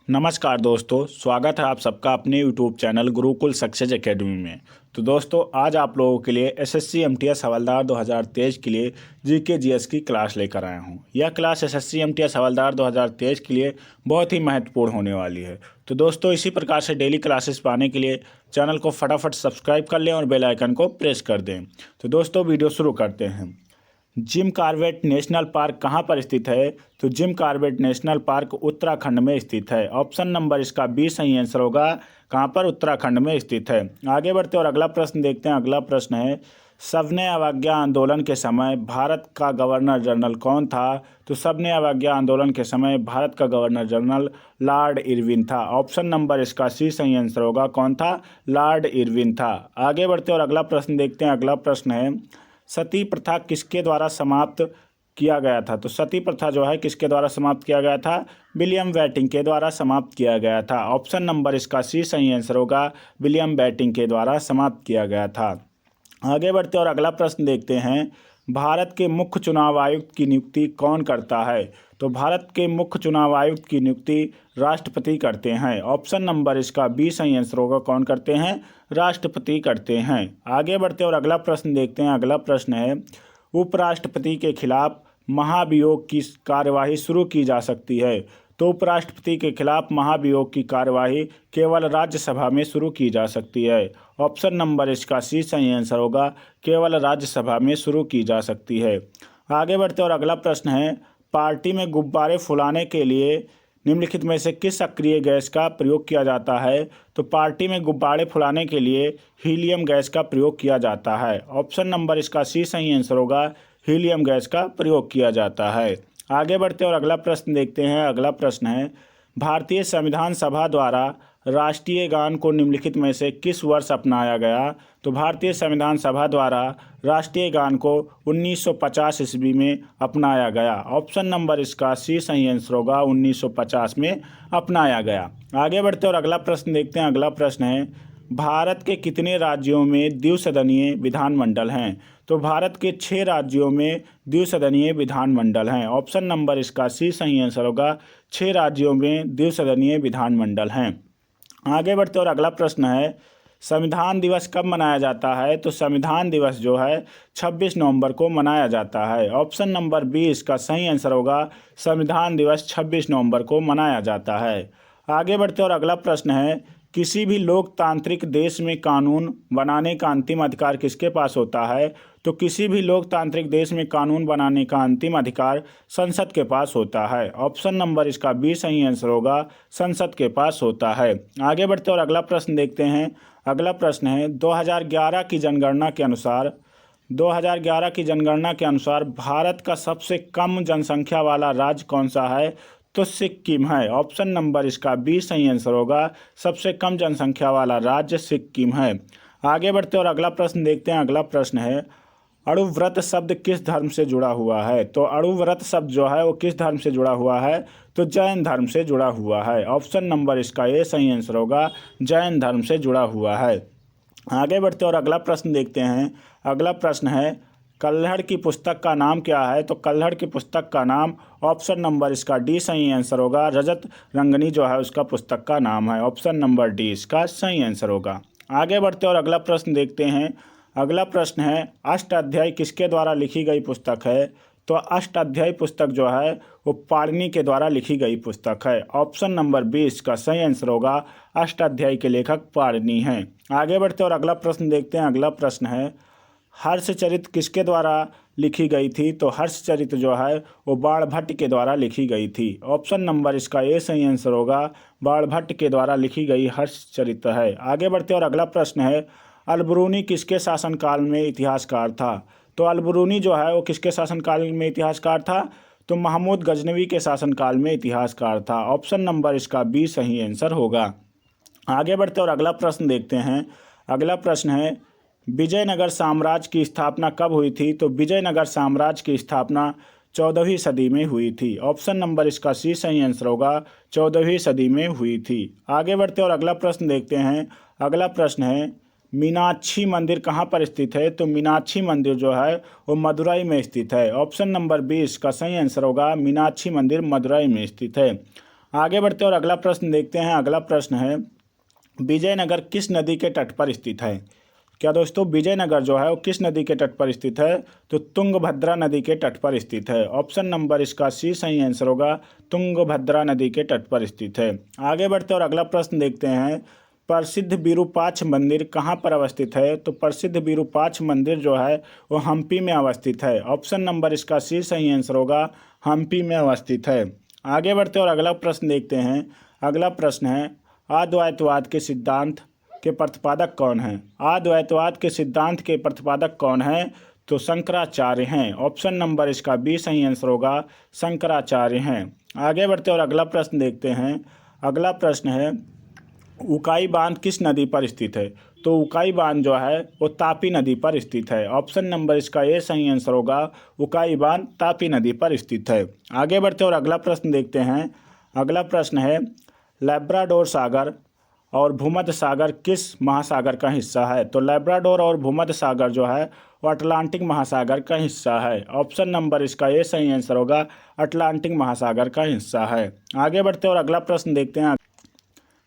नमस्कार दोस्तों, स्वागत है आप सबका अपने YouTube channel Gurukul success academy में। तो दोस्तों, आज आप लोगों के लिए एसएससी एमटीएस हवलदार 2023 के लिए जीके जीएस की क्लास लेकर आया हूं। यह क्लास एसएससी एमटीएस हवलदार 2023 के लिए बहुत ही महत्वपूर्ण होने वाली है। तो दोस्तों, इसी प्रकार से डेली क्लासेस पाने के लिए चैनल को फटाफट सब्सक्राइब कर लें और बेल आइकन को प्रेस कर दें। तो दोस्तों, वीडियो शुरू करते हैं। जिम कॉर्बेट नेशनल पार्क कहाँ पर स्थित है? तो Jim Corbett national park Uttarakhand में स्थित है। ऑप्शन नंबर इसका 20 सही आंसर होगा। कहाँ पर? उत्तराखंड में स्थित है। आगे बढ़ते और अगला प्रश्न देखते हैं। अगला प्रश्न है, सविनय अवज्ञा आंदोलन के समय भारत का गवर्नर जनरल कौन था? तो सविनय अवज्ञा आंदोलन के समय भारत का गवर्नर जनरल लॉर्ड इरविन था। ऑप्शन नंबर इसका सी सही आंसर होगा। कौन था? लॉर्ड इरविन था। आगे बढ़ते और अगला प्रश्न देखते हैं। अगला प्रश्न है, सती प्रथा किसके द्वारा समाप्त किया गया था? तो सती प्रथा जो है किसके द्वारा समाप्त किया गया था? विलियम बेंटिंक के द्वारा समाप्त किया गया था। ऑप्शन नंबर इसका सी सही आंसर होगा। विलियम बेंटिंक के द्वारा समाप्त किया गया था। आगे बढ़ते और अगला प्रश्न देखते हैं। भारत के मुख्य चुनाव आयुक्त की नियुक्ति कौन करता है? तो भारत के मुख्य चुनाव आयुक्त की नियुक्ति राष्ट्रपति करते हैं। ऑप्शन नंबर इसका बी सही आंसर होगा। कौन करते हैं? राष्ट्रपति करते हैं। आगे बढ़ते और अगला प्रश्न देखते हैं। अगला प्रश्न है, उपराष्ट्रपति के खिलाफ महाभियोग की कार्यवाही शुरू की जा सकती है। तो उपराष्ट्रपति के खिलाफ महाभियोग की कार्यवाही केवल राज्यसभा में शुरू की जा सकती है। ऑप्शन नंबर इसका सी सही आंसर होगा। केवल राज्यसभा में शुरू की जा सकती है। आगे बढ़ते और अगला प्रश्न है, पार्टी में गुब्बारे फुलाने के लिए निम्नलिखित में से किस सक्रिय गैस का प्रयोग किया जाता है? तो पार्टी में गुब्बारे फुलाने के लिए हीलियम गैस का प्रयोग किया जाता है। ऑप्शन नंबर इसका सी सही आंसर होगा। हीलियम गैस का प्रयोग किया जाता है। आगे बढ़ते और अगला प्रश्न देखते हैं। अगला प्रश्न है, भारतीय संविधान सभा द्वारा राष्ट्रीय गान को निम्नलिखित में से किस वर्ष अपनाया गया? तो भारतीय संविधान सभा द्वारा राष्ट्रीय गान को 1950 ईस्वी में अपनाया गया। ऑप्शन नंबर इसका सी सही आंसर होगा। 1950 में अपनाया गया। आगे बढ़ते और अगला प्रश्न देखते हैं। अगला प्रश्न है, भारत के कितने राज्यों में द्विसदनीय विधानमंडल हैं? तो भारत के 6 राज्यों में द्विसदनीय विधानमंडल हैं। ऑप्शन नंबर इसका सी सही आंसर होगा। 6 राज्यों में द्विसदनीय विधानमंडल हैं। आगे बढ़ते और अगला प्रश्न है, संविधान दिवस कब मनाया जाता है? तो संविधान दिवस जो है 26 नवंबर को मनाया जाता है। ऑप्शन नंबर बी इसका सही आंसर होगा। संविधान दिवस 26 नवंबर को मनाया जाता है। आगे बढ़ते और अगला प्रश्न है, किसी भी लोकतांत्रिक देश में कानून बनाने का अंतिम अधिकार किसके पास होता है? तो किसी भी लोकतांत्रिक देश में कानून बनाने का अंतिम अधिकार संसद के पास होता है। ऑप्शन नंबर इसका बी सही आंसर होगा। संसद के पास होता है। आगे बढ़ते और अगला प्रश्न देखते हैं। अगला प्रश्न है, 2011 की जनगणना के अनुसार भारत का सबसे कम जनसंख्या वाला राज्य कौन सा है? तो सिक्किम है। ऑप्शन नंबर इसका बी सही आंसर होगा। सबसे कम जनसंख्या वाला राज्य सिक्किम है। आगे बढ़ते और अगला प्रश्न देखते हैं। अगला प्रश्न है, अणुव्रत शब्द किस धर्म से जुड़ा हुआ है? तो अणुव्रत शब्द जो है वो किस धर्म से जुड़ा हुआ है? तो जैन धर्म से जुड़ा हुआ है। ऑप्शन नंबर इसका ए सही आंसर होगा। जैन धर्म से जुड़ा हुआ है। आगे बढ़ते और अगला प्रश्न देखते हैं। अगला प्रश्न है, कल्हड़ की पुस्तक का नाम क्या है? तो कल्हड़ की पुस्तक का नाम, ऑप्शन नंबर इसका डी सही आंसर होगा। रजत रंगनी जो है उसका पुस्तक का नाम है। ऑप्शन नंबर डी इसका सही आंसर होगा। आगे बढ़ते और अगला प्रश्न देखते हैं। अगला प्रश्न है, अष्टाध्यायी किसके द्वारा लिखी गई पुस्तक है? तो अष्टाध्यायी पुस्तक जो है वो पाणिनि के द्वारा लिखी गई पुस्तक है। ऑप्शन नंबर बी इसका सही आंसर होगा। अष्टाध्यायी के लेखक पाणिनि हैं। आगे बढ़ते और अगला प्रश्न देखते हैं। अगला प्रश्न है, हर्षचरित किसके द्वारा लिखी गई थी? तो हर्षचरित जो है वो बाणभट्ट के द्वारा लिखी गई थी। ऑप्शन नंबर इसका ए सही आंसर होगा। बाणभट्ट के द्वारा लिखी गई हर्षचरित है। आगे बढ़ते और अगला प्रश्न है, अलबरूनी किसके शासनकाल में इतिहासकार था? तो अलबरूनी जो है वो किसके शासनकाल में इतिहासकार था? तो महमूद गजनवी के शासनकाल में इतिहासकार था। ऑप्शन नंबर इसका बी सही आंसर होगा। आगे बढ़ते और अगला प्रश्न देखते हैं। अगला प्रश्न है, विजयनगर साम्राज्य की स्थापना कब हुई थी? तो विजयनगर साम्राज्य की स्थापना 14वीं सदी में हुई थी। ऑप्शन नंबर इसका सी सही आंसर होगा। 14वीं सदी में हुई थी। आगे बढ़ते और अगला प्रश्न देखते हैं। अगला प्रश्न है, मीनाक्षी मंदिर कहाँ पर स्थित है? तो मीनाक्षी मंदिर जो है वो मदुरई में स्थित है। ऑप्शन नंबर बी इसका सही आंसर होगा। मीनाक्षी मंदिर मदुरई में स्थित है। आगे बढ़ते और अगला प्रश्न देखते हैं। अगला प्रश्न है, विजयनगर किस नदी के तट पर स्थित है? क्या दोस्तों, विजयनगर जो है वो किस नदी के तट पर स्थित है? तो तुंगभद्रा नदी के तट पर स्थित है। ऑप्शन नंबर इसका सी सही आंसर होगा, तुंगभद्रा नदी के तट पर स्थित है। आगे बढ़ते और अगला प्रश्न देखते हैं, प्रसिद्ध विरूपाक्ष मंदिर कहाँ पर अवस्थित है? तो प्रसिद्ध विरूपाक्ष मंदिर जो है वो हम्पी में अवस्थित है। ऑप्शन नंबर इसका सी सही आंसर होगा, हम्पी में अवस्थित है। आगे बढ़ते और अगला प्रश्न देखते हैं। अगला प्रश्न है, अद्वैतवाद के सिद्धांत के प्रतिपादक कौन हैं? अद्वैतवाद के सिद्धांत के प्रतिपादक कौन हैं? तो शंकराचार्य हैं। ऑप्शन नंबर इसका बी सही आंसर होगा, शंकराचार्य हैं। आगे बढ़ते और अगला प्रश्न देखते हैं। अगला प्रश्न है, उकाई बांध किस नदी पर स्थित है? तो उकाई बांध जो है वो तापी नदी पर स्थित है। ऑप्शन नंबर इसका ए सही आंसर होगा, उकाई बांध तापी नदी पर स्थित है। आगे बढ़ते और अगला प्रश्न देखते हैं। अगला प्रश्न है, लैब्राडोर सागर और भूमध्य सागर किस महासागर का हिस्सा है? तो लैब्राडोर और भूमध्य सागर जो है वो अटलांटिक महासागर का हिस्सा है। ऑप्शन नंबर इसका ये सही आंसर होगा, अटलांटिक महासागर का हिस्सा है। आगे बढ़ते और अगला प्रश्न देखते हैं।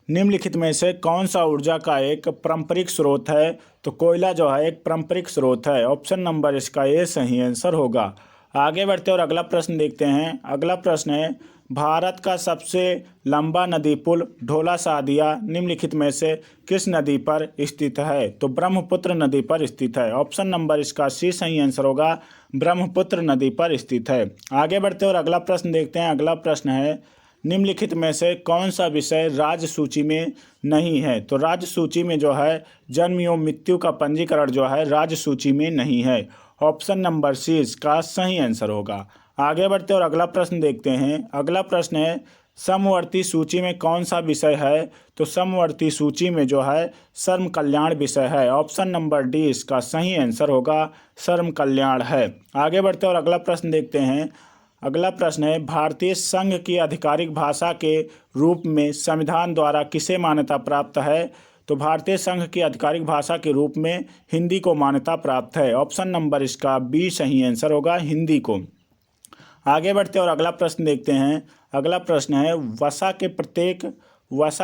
निम्नलिखित में से कौन सा ऊर्जा का एक पारंपरिक स्रोत है? तो कोयला जो है एक पारंपरिक स्रोत है। ऑप्शन नंबर इसका ये सही आंसर होगा। आगे बढ़ते और अगला प्रश्न देखते हैं। अगला प्रश्न है, भारत का सबसे लंबा नदी पुल ढोला सादिया निम्नलिखित में से किस नदी पर स्थित है? तो ब्रह्मपुत्र नदी पर स्थित है। ऑप्शन नंबर इसका सी सही आंसर होगा, ब्रह्मपुत्र नदी पर स्थित है। आगे बढ़ते और अगला प्रश्न देखते हैं। अगला प्रश्न है, निम्नलिखित में से कौन सा विषय राज्य सूची में नहीं है? तो राज्य सूची में जो है जन्म एवं मृत्यु का पंजीकरण जो है राज्य सूची में नहीं है। ऑप्शन नंबर सी इसका सही आंसर होगा। आगे बढ़ते और अगला प्रश्न देखते हैं। अगला प्रश्न है, समवर्ती सूची में कौन सा विषय है? तो समवर्ती सूची में जो है श्रम कल्याण विषय है। ऑप्शन नंबर डी इसका सही आंसर होगा, श्रम कल्याण है। आगे बढ़ते और अगला प्रश्न देखते हैं। अगला प्रश्न है, भारतीय संघ की आधिकारिक भाषा के रूप में संविधान द्वारा किसे मान्यता प्राप्त है? तो भारतीय संघ की आधिकारिक भाषा के रूप में हिंदी को मान्यता प्राप्त है। ऑप्शन नंबर इसका बी सही आंसर होगा, हिंदी को। आगे बढ़ते और अगला प्रश्न देखते हैं। अगला प्रश्न है, वसा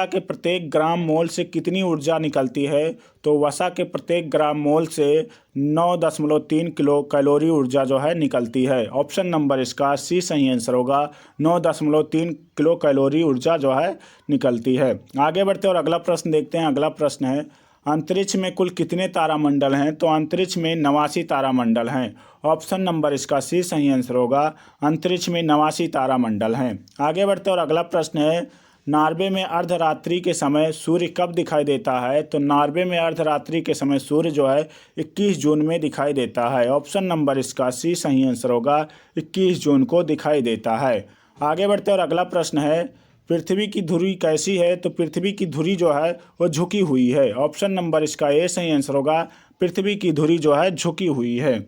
के प्रत्येक ग्राम मोल से कितनी ऊर्जा निकलती है? तो वसा के प्रत्येक ग्राम मोल से 9.3 किलो कैलोरी ऊर्जा जो है निकलती है। ऑप्शन नंबर इसका सी सही आंसर होगा, 9.3 किलो कैलोरी ऊर्जा जो है निकलती है। आगे बढ़ते और अगला प्रश्न देखते हैं। अगला प्रश्न है, अंतरिक्ष में कुल कितने तारामंडल हैं? तो अंतरिक्ष में 89 तारामंडल हैं। ऑप्शन नंबर इसका सी सही आंसर होगा, अंतरिक्ष में 89 तारामंडल हैं। आगे बढ़ते और अगला प्रश्न है, नॉर्वे में अर्धरात्रि के समय सूर्य कब दिखाई देता है? तो नॉर्वे में अर्धरात्रि के समय सूर्य जो है 21 जून में दिखाई देता है। ऑप्शन नंबर इसका सी सही आंसर होगा, 21 जून को दिखाई देता है। आगे बढ़ते और अगला प्रश्न है, पृथ्वी की धुरी कैसी है? तो पृथ्वी की धुरी जो है वो झुकी हुई है। ऑप्शन नंबर इसका ए सही आंसर होगा, पृथ्वी की धुरी जो है झुकी हुई है।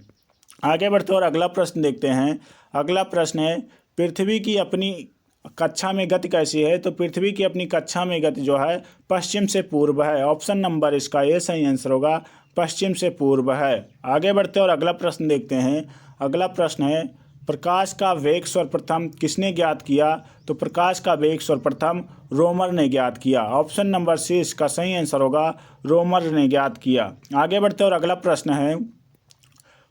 आगे बढ़ते और अगला प्रश्न देखते हैं। अगला प्रश्न है, पृथ्वी की अपनी कक्षा में गति कैसी है? तो पृथ्वी की अपनी कक्षा में गति जो है पश्चिम से पूर्व है। ऑप्शन नंबर इसका ए सही आंसर होगा, पश्चिम से पूर्व है। आगे बढ़ते और अगला प्रश्न देखते हैं। अगला प्रश्न है, प्रकाश का वेग सर्वप्रथम किसने ज्ञात किया? तो प्रकाश का वेग सर्वप्रथम रोमर ने ज्ञात किया। ऑप्शन नंबर सी इसका सही आंसर होगा, रोमर ने ज्ञात किया। आगे बढ़ते और अगला प्रश्न है,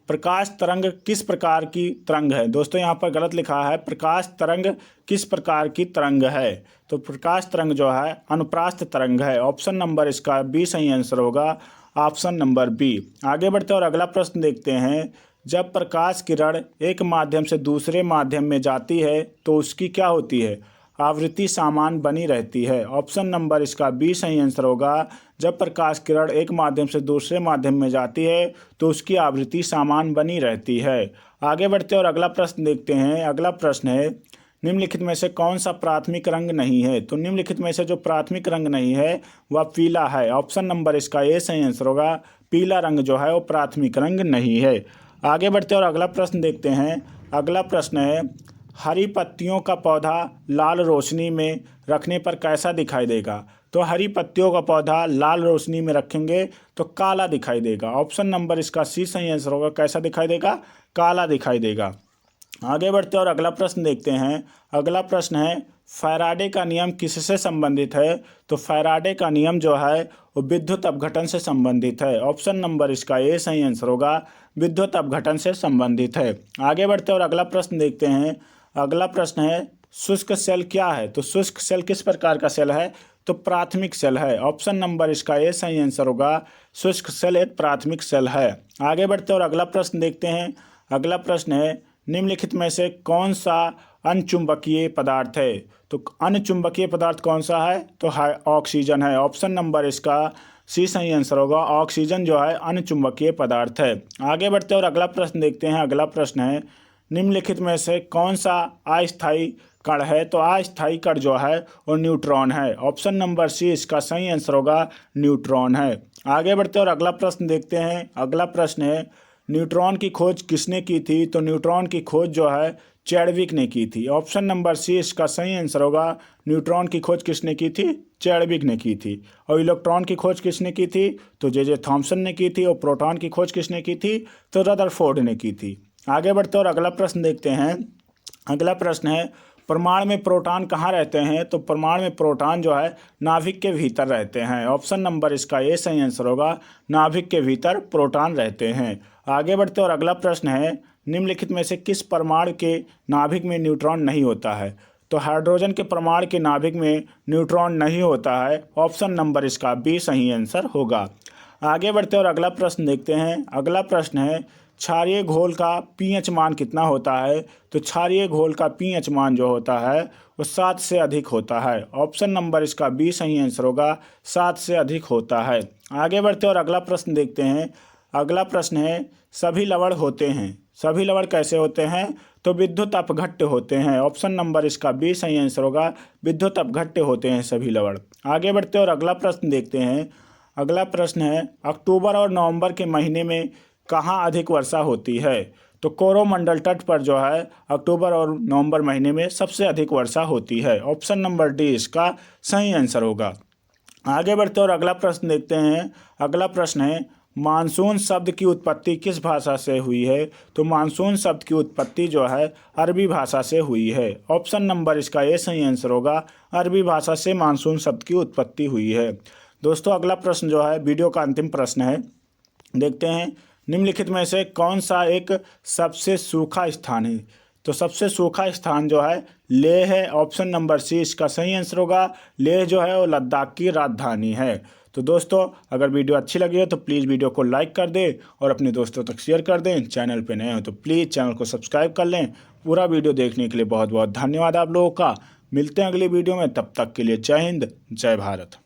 प्रकाश तरंग किस प्रकार की तरंग है? दोस्तों यहाँ पर गलत लिखा है, प्रकाश तरंग किस प्रकार की तरंग है? तो प्रकाश तरंग जो है अनुप्रास्थ तरंग है। ऑप्शन नंबर इसका बी सही आंसर होगा, ऑप्शन नंबर बी। आगे बढ़ते और अगला प्रश्न देखते हैं। जब प्रकाश किरण एक माध्यम से दूसरे माध्यम में जाती है तो उसकी क्या होती है? आवृत्ति समान बनी रहती है। ऑप्शन नंबर इसका बी सही आंसर होगा, जब प्रकाश किरण एक माध्यम से दूसरे माध्यम में जाती है तो उसकी आवृत्ति समान बनी रहती है। आगे बढ़ते और अगला प्रश्न देखते हैं। अगला प्रश्न है, निम्नलिखित में से कौन सा प्राथमिक रंग नहीं है? तो निम्नलिखित में से जो प्राथमिक रंग नहीं है वह पीला है। ऑप्शन नंबर इसका ए सही आंसर होगा, पीला रंग जो है वो प्राथमिक रंग नहीं है। आगे बढ़ते और अगला प्रश्न देखते हैं। अगला प्रश्न है, हरी पत्तियों का पौधा लाल रोशनी में रखने पर कैसा दिखाई देगा? तो हरी पत्तियों का पौधा लाल रोशनी में रखेंगे तो काला दिखाई देगा। ऑप्शन नंबर इसका सी सही आंसर होगा, कैसा दिखाई देगा? काला दिखाई देगा। आगे बढ़ते और अगला प्रश्न देखते हैं। अगला प्रश्न है, फैराडे का नियम किससे संबंधित है? तो फैराडे का नियम जो है वो विद्युत अपघटन से संबंधित है। ऑप्शन नंबर इसका ए सही आंसर होगा, विद्युत अपघटन से संबंधित है। आगे बढ़ते और अगला प्रश्न देखते हैं। अगला प्रश्न है शुष्क सेल क्या है? तो शुष्क सेल किस प्रकार का सेल है? तो प्राथमिक सेल है। ऑप्शन नंबर इसका ए सही आंसर होगा, शुष्क सेल एक प्राथमिक सेल है। आगे बढ़ते और अगला प्रश्न देखते हैं। अगला प्रश्न है निम्नलिखित में से कौन सा अनचुंबकीय पदार्थ है? तो अनचुंबकीय पदार्थ कौन सा है? तो ऑक्सीजन है। ऑप्शन नंबर इसका सी सही आंसर होगा, ऑक्सीजन जो है अनचुंबकीय पदार्थ है। आगे बढ़ते और अगला प्रश्न देखते हैं। अगला प्रश्न है निम्नलिखित में से कौन सा अस्थायी कण है? तो अस्थायी कण जो है वो न्यूट्रॉन है। ऑप्शन नंबर सी इसका सही आंसर होगा, न्यूट्रॉन है। आगे बढ़ते और अगला प्रश्न देखते हैं। अगला प्रश्न है न्यूट्रॉन की खोज किसने की थी? तो न्यूट्रॉन की खोज जो है चैडविक ने की थी। ऑप्शन नंबर सी इसका सही आंसर होगा, न्यूट्रॉन की खोज किसने की थी? चैडविक ने की थी। और इलेक्ट्रॉन की खोज किसने की थी? तो जे थॉमसन ने की थी। और प्रोटॉन की खोज किसने की थी? तो रदरफोर्ड ने की थी। आगे बढ़ते और अगला प्रश्न देखते हैं। अगला प्रश्न है परमाणु में प्रोटॉन कहाँ रहते हैं? तो परमाणु में प्रोटॉन जो है नाभिक के भीतर रहते हैं। ऑप्शन नंबर इसका ए सही आंसर होगा, नाभिक के भीतर प्रोटॉन रहते हैं। आगे बढ़ते और अगला प्रश्न है निम्नलिखित में से किस परमाणु के नाभिक में न्यूट्रॉन नहीं होता है? तो हाइड्रोजन के परमाणु के नाभिक में न्यूट्रॉन नहीं होता है। ऑप्शन नंबर इसका बी सही आंसर होगा। आगे बढ़ते और अगला प्रश्न देखते हैं। अगला प्रश्न है क्षारीय घोल का पीएच मान कितना होता है? तो क्षारीय घोल का पीएच मान जो होता है वो 7 से अधिक होता है। ऑप्शन नंबर इसका बी सही आंसर होगा, 7 से अधिक होता है। आगे बढ़ते और अगला प्रश्न देखते हैं। अगला प्रश्न है सभी लवण होते हैं। सभी लवण कैसे होते हैं? तो विद्युत अपघट्य होते हैं। ऑप्शन नंबर इसका बी सही आंसर होगा, विद्युत अपघट्य होते हैं सभी लवण। आगे बढ़ते और अगला प्रश्न देखते हैं। अगला प्रश्न है अक्टूबर और नवंबर के महीने में कहाँ अधिक वर्षा होती है? तो कोरोमंडल तट पर जो है अक्टूबर और नवंबर महीने में सबसे अधिक वर्षा होती है। ऑप्शन नंबर डी इसका सही आंसर होगा। आगे बढ़ते और अगला प्रश्न देखते हैं। अगला प्रश्न है मानसून शब्द की उत्पत्ति किस भाषा से हुई है? तो मानसून शब्द की उत्पत्ति जो है अरबी भाषा से हुई है। ऑप्शन नंबर इसका ए सही आंसर होगा, अरबी भाषा से मानसून शब्द की उत्पत्ति हुई है। दोस्तों अगला प्रश्न जो है वीडियो का अंतिम प्रश्न है, देखते हैं निम्नलिखित में से कौन सा एक सबसे सूखा स्थान है? तो सबसे सूखा स्थान जो है लेह है। ऑप्शन नंबर सी इसका सही आंसर होगा, लेह जो है वो लद्दाख की राजधानी है। तो दोस्तों अगर वीडियो अच्छी लगी हो तो प्लीज़ वीडियो को लाइक कर दें और अपने दोस्तों तक शेयर कर दें। चैनल पे नए हो तो प्लीज़ चैनल को सब्सक्राइब कर लें। पूरा वीडियो देखने के लिए बहुत बहुत धन्यवाद आप लोगों का। मिलते हैं अगली वीडियो में, तब तक के लिए जय हिंद, जय भारत।